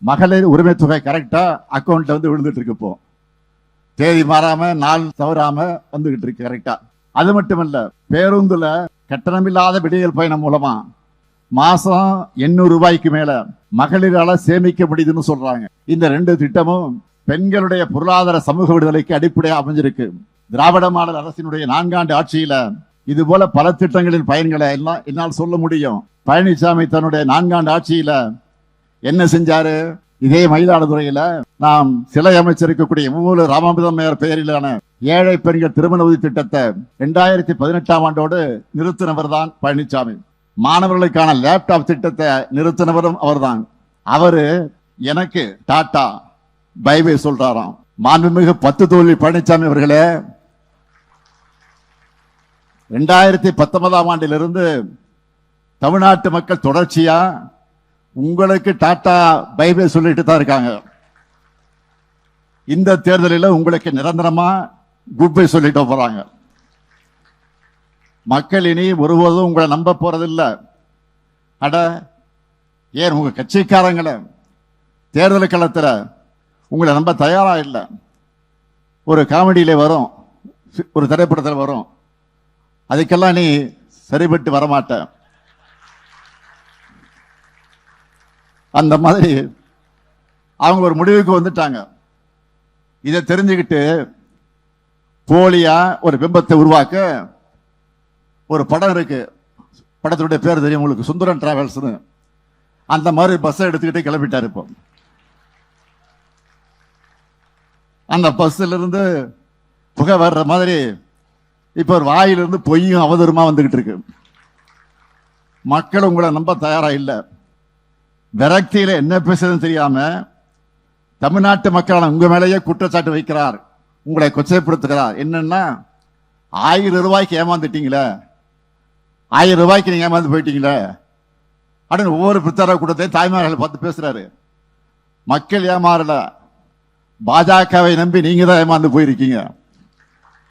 மகளிர் உரிமை தொகை கரெக்டா அக்கௌண்ட்ல வந்து விழுந்துட்டு இருக்கு. இப்போ தேதி மாறாம நாள் தவறாம வந்துகிட்டு இருக்கு கரெக்டா. அது மட்டுமல்ல, பேருந்துல கட்டணமில்லாத விடியல் பயணம் மூலமா மாசம் 800 ரூபாய்க்கு மேல மகளிரால சேமிக்க முடியுதுன்னு சொல்றாங்க. இந்த 2 திட்டமும் பெண்களுடைய பொருளாதார சமூக விடுதலைக்கு அடிப்படையா அமைஞ்சிருக்கு. திராவிட மாடல் அரசினுடைய 4 ஆண்டு ஆட்சியில இது போல பல திட்டங்களின் பயன்களை எல்லாம் என்னால் சொல்ல முடியும். பழனிசாமி தன்னுடைய 4 ஆண்டு ஆட்சியில என்ன செஞ்சாரு? இதே மயிலாடுதுறையில நாம் சிலை அமைச்சிருக்கக்கூடிய மூல ராமாமிர்தம் பெயரிலான ஏழை பெண்கள் திருமண உதவி திட்டத்தை 2018ஆம் ஆண்டோடு நிறுத்தினவர் தான் பழனிசாமி. மாணவர்களுக்கான லேப்டாப் திட்டத்தை நிறுத்தினவரும் அவர்தான். அவரு எனக்கு டாடா பை பை சொல்றாராம். மாண்புமிகு 10 தோல்வி பழனிசாமி அவர்களே, 2019ஆம் ஆண்டிலிருந்து தமிழ்நாட்டு மக்கள் தொடர்ச்சியா உங்களுக்கு டாடா பை பை சொல்லிட்டு தான் இருக்காங்க. இந்த தேர்தலில் உங்களுக்கு நிரந்தரமா குட் பை சொல்லிட்டு போறாங்க. மக்கள் இனி ஒருபோதும் உங்களை நம்ப போறதில்லை. அட ஏன் உங்க கட்சிக்காரங்களை தேர்தல் களத்துல உங்களை நம்ப தயாரா இல்லை. ஒரு காமெடியில வரும், ஒரு திரைப்படத்தில் வரும், அதுக்கெல்லாம் நீ சரிபட்டு வரமாட்ட. அந்த மாதிரி அவங்க ஒரு முடிவுக்கு வந்துட்டாங்க. இதை தெரிஞ்சுக்கிட்டு போலியா ஒரு பிம்பத்தை உருவாக்க ஒரு படம் இருக்கு. படத்துடைய பேர் தெரியும் உங்களுக்கு, சுந்தரன் டிராவல்ஸ்னு. அந்த மாதிரி பஸ்ஸை எடுத்துக்கிட்டு கிளம்பிட்டாரு. இப்போ அந்த பஸ்ல இருந்து புகை வர்ற மாதிரி இப்ப ஒரு வாயிலிருந்து பொய்யும் அவதூறுமா வந்துகிட்டு இருக்கு. மக்கள் உங்களை நம்ப தயாரா இல்லை. விரக்தியில என்ன பேசுறதுன்னு தெரியாம தமிழ்நாட்டு மக்களால் உங்க மேலேயே குற்றச்சாட்டு வைக்கிறார், உங்களை கொச்சைப்படுத்துகிறார். என்னன்னா, 1000 ரூபாய்க்கு ஏமாந்துட்டீங்களே, 1000 ரூபாய்க்கு நீங்க ஏமாந்து போயிட்டீங்களே அப்படின்னு ஒவ்வொரு பிரச்சார கூட்டத்தையும் தாய்மார்களை பார்த்து பேசுறாரு. மக்கள் ஏமாறல, பாஜகவை நம்பி நீங்க தான் ஏமாந்து போயிருக்கீங்க.